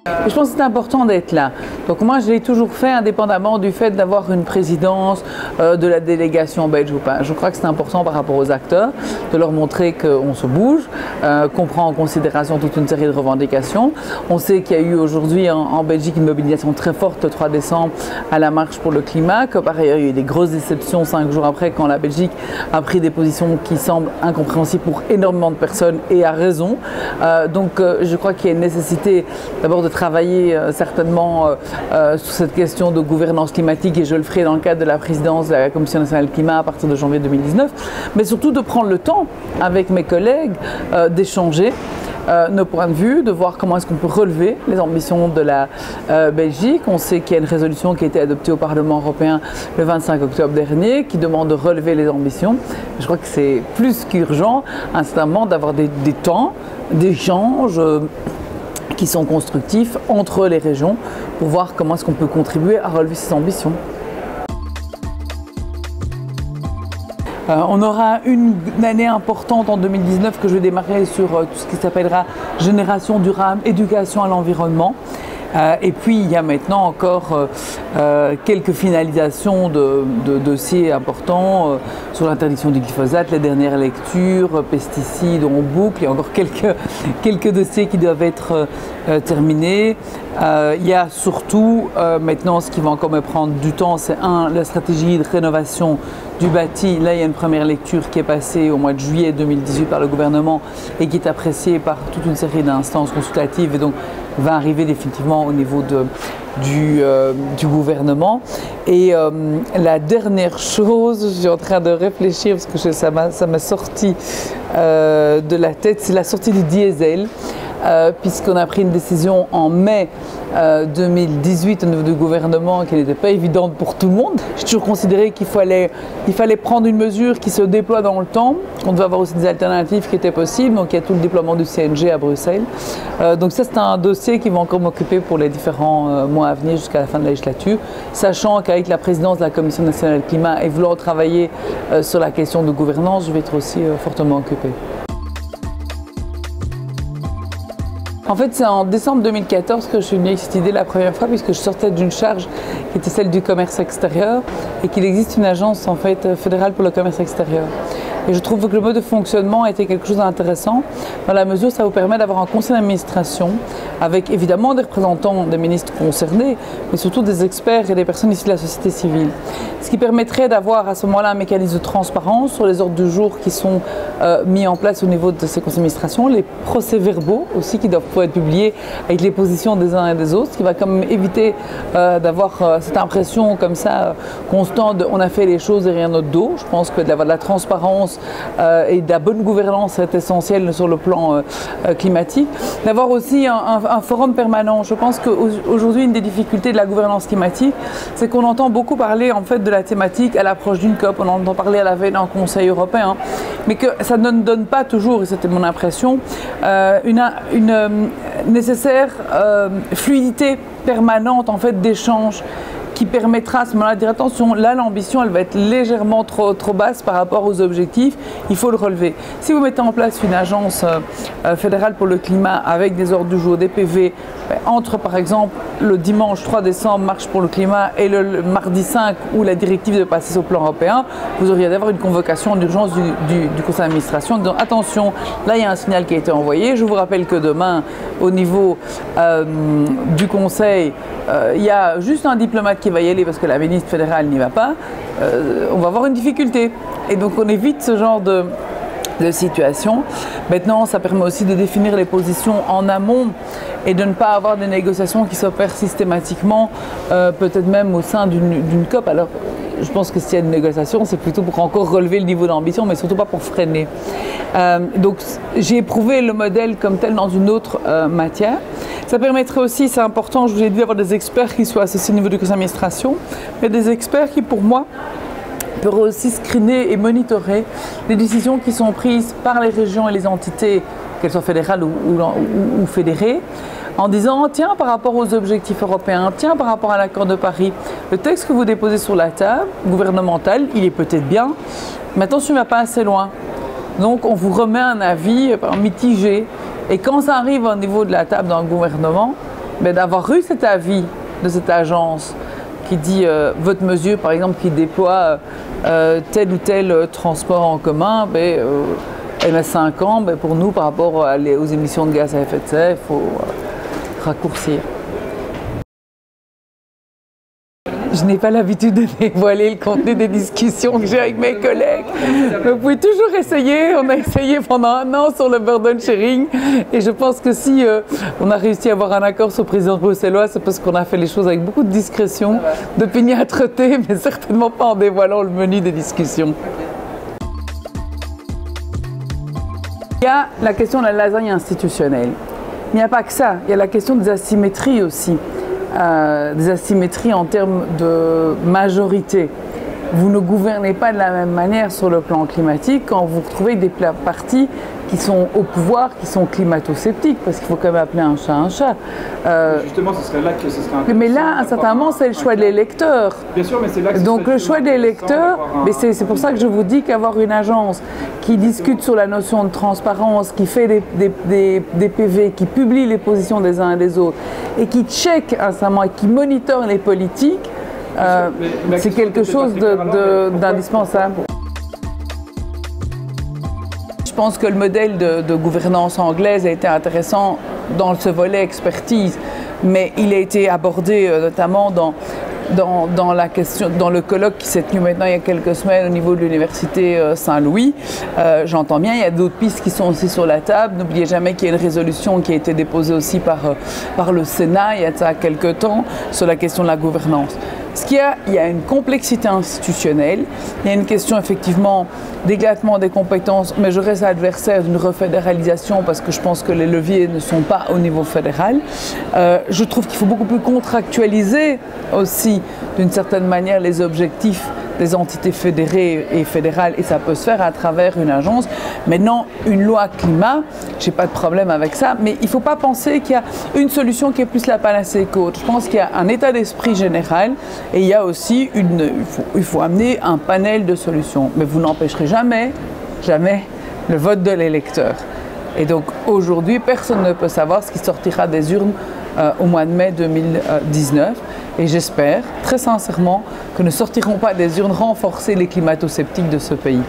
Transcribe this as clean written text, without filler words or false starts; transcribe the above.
Je pense que c'est important d'être là. Donc moi, je l'ai toujours fait indépendamment du fait d'avoir une présidence de la délégation belge ou pas. Je crois que c'est important par rapport aux acteurs de leur montrer qu'on se bouge, qu'on prend en considération toute une série de revendications. On sait qu'il y a eu aujourd'hui en Belgique une mobilisation très forte le 3 décembre à la marche pour le climat, que par ailleurs il y a eu des grosses déceptions 5 jours après quand la Belgique a pris des positions qui semblent incompréhensibles pour énormément de personnes et à raison. Donc je crois qu'il y a une nécessité d'abord de travailler certainement sur cette question de gouvernance climatique, et je le ferai dans le cadre de la présidence de la Commission nationale climat à partir de janvier 2019, mais surtout de prendre le temps avec mes collègues d'échanger nos points de vue, de voir comment est-ce qu'on peut relever les ambitions de la Belgique. On sait qu'il y a une résolution qui a été adoptée au Parlement européen le 25 octobre dernier qui demande de relever les ambitions. Je crois que c'est plus qu'urgent, instantanément, d'avoir des temps d'échange qui sont constructifs entre les régions pour voir comment est-ce qu'on peut contribuer à relever ces ambitions. On aura une année importante en 2019 que je vais démarrer sur tout ce qui s'appellera Génération durable, éducation à l'environnement. Et puis il y a maintenant encore quelques finalisations de dossiers importants sur l'interdiction du glyphosate, les dernières lectures, pesticides en boucle, il y a encore quelques dossiers qui doivent être terminés. Il y a surtout maintenant ce qui va encore me prendre du temps, c'est la stratégie de rénovation du bâti. Là il y a une première lecture qui est passée au mois de juillet 2018 par le gouvernement et qui est appréciée par toute une série d'instances consultatives et donc va arriver définitivement au niveau du gouvernement. Et la dernière chose, je suis en train de réfléchir parce que ça m'a sorti de la tête, c'est la sortie du diesel. Puisqu'on a pris une décision en mai 2018 au niveau du gouvernement qui n'était pas évidente pour tout le monde. J'ai toujours considéré qu'il fallait prendre une mesure qui se déploie dans le temps, qu'on devait avoir aussi des alternatives qui étaient possibles, donc il y a tout le déploiement du CNG à Bruxelles. Donc ça c'est un dossier qui va encore m'occuper pour les différents mois à venir jusqu'à la fin de la législature, sachant qu'avec la présidence de la Commission nationale climat et vouloir travailler sur la question de gouvernance, je vais être aussi fortement occupée. En fait, c'est en décembre 2014 que je suis venue avec cette idée la première fois, puisque je sortais d'une charge qui était celle du commerce extérieur et qu'il existe une agence en fait fédérale pour le commerce extérieur. Et je trouve que le mode de fonctionnement était quelque chose d'intéressant dans la mesure où ça vous permet d'avoir un conseil d'administration avec évidemment des représentants des ministres concernés, mais surtout des experts et des personnes issues de la société civile. Ce qui permettrait d'avoir à ce moment-là un mécanisme de transparence sur les ordres du jour qui sont mis en place au niveau de ces conseils d'administration, les procès-verbaux aussi qui doivent pouvoir être publiés avec les positions des uns et des autres, ce qui va quand même éviter d'avoir cette impression comme ça constante de on a fait les choses derrière notre dos. Je pense que d'avoir de la transparence et de la bonne gouvernance est essentiel sur le plan climatique. D'avoir aussi un forum permanent. Je pense qu'aujourd'hui, une des difficultés de la gouvernance climatique, c'est qu'on entend beaucoup parler en fait de la thématique à l'approche d'une COP, on entend parler à la veille d'un Conseil européen, mais que ça ne donne pas toujours, et c'était mon impression, une nécessaire fluidité permanente en fait d'échange qui permettra à ce moment-là de dire attention, là l'ambition elle va être légèrement trop basse par rapport aux objectifs, il faut le relever. Si vous mettez en place une agence fédérale pour le climat avec des ordres du jour, des PV, entre par exemple le dimanche 3 décembre, marche pour le climat, et le mardi 5 où la directive de passer au plan européen, vous auriez d'avoir une convocation d'urgence du conseil d'administration en disant attention, là il y a un signal qui a été envoyé, je vous rappelle que demain au niveau du conseil, il y a juste un diplomate qui va y aller parce que la ministre fédérale n'y va pas, on va avoir une difficulté. Et donc on évite ce genre de situation. Maintenant, ça permet aussi de définir les positions en amont et de ne pas avoir des négociations qui s'opèrent systématiquement, peut-être même au sein d'une COP. Alors, je pense que s'il y a une négociation, c'est plutôt pour encore relever le niveau d'ambition, mais surtout pas pour freiner. Donc, j'ai éprouvé le modèle comme tel dans une autre matière. Ça permettrait aussi, c'est important, je vous ai dit, d'avoir des experts qui soient associés au niveau du conseil d'administration, mais des experts qui, pour moi, peuvent aussi screener et monitorer les décisions qui sont prises par les régions et les entités, qu'elles soient fédérales ou fédérées, en disant tiens, par rapport aux objectifs européens, tiens, par rapport à l'accord de Paris, le texte que vous déposez sur la table, gouvernemental, il est peut-être bien, mais attention, il ne va pas assez loin. Donc on vous remet un avis mitigé. Et quand ça arrive au niveau de la table d'un gouvernement, Mais d'avoir eu cet avis de cette agence qui dit votre mesure, par exemple, qui déploie tel ou tel transport en commun, elle met 5 ans, pour nous, par rapport aux émissions de gaz à effet de serre, il faut raccourcir. Je n'ai pas l'habitude de dévoiler le contenu des discussions que j'ai avec mes collègues. Mais vous pouvez toujours essayer. On a essayé pendant 1 an sur le burden sharing. Et je pense que si on a réussi à avoir un accord sur le président bruxellois, c'est parce qu'on a fait les choses avec beaucoup de discrétion, d'opiniâtreté, mais certainement pas en dévoilant le menu des discussions. Il y a la question de la lasagne institutionnelle. Il n'y a pas que ça. Il y a la question des asymétries aussi. Des asymétries en termes de majorité. Vous ne gouvernez pas de la même manière sur le plan climatique quand vous retrouvez des partis qui sont au pouvoir, qui sont climato-sceptiques, parce qu'il faut quand même appeler un chat un chat. Justement, ce serait là que ce serait intéressant. Mais là, à un certain moment, c'est le choix de l'électeur. Bien sûr, mais c'est là que donc le choix des lecteurs, mais c'est pour ça que je vous dis qu'avoir une agence qui discute sur la notion de transparence, qui fait des PV, qui publie les positions des uns et des autres, et qui check instamment et qui monitore les politiques, c'est quelque chose d'indispensable. Je pense que le modèle de gouvernance anglaise a été intéressant dans ce volet expertise, mais il a été abordé notamment dans la question, dans le colloque qui s'est tenu maintenant il y a quelques semaines au niveau de l'université Saint-Louis. J'entends bien, il y a d'autres pistes qui sont aussi sur la table. N'oubliez jamais qu'il y a une résolution qui a été déposée aussi par le Sénat il y a ça quelques temps sur la question de la gouvernance. Il y a une complexité institutionnelle, il y a une question effectivement d'éclatement des compétences, mais je reste adversaire d'une refédéralisation parce que je pense que les leviers ne sont pas au niveau fédéral. Je trouve qu'il faut beaucoup plus contractualiser aussi d'une certaine manière les objectifs des entités fédérées et fédérales, et ça peut se faire à travers une agence. Maintenant, une loi climat, j'ai pas de problème avec ça, mais il faut pas penser qu'il y a une solution qui est plus la panacée qu'autre. Je pense qu'il y a un état d'esprit général et il y a aussi il faut amener un panel de solutions. Mais vous n'empêcherez jamais le vote de l'électeur. Et donc aujourd'hui, personne ne peut savoir ce qui sortira des urnes au mois de mai 2019. Et j'espère, très sincèrement, que ne sortiront pas des urnes renforcer les climato-sceptiques de ce pays.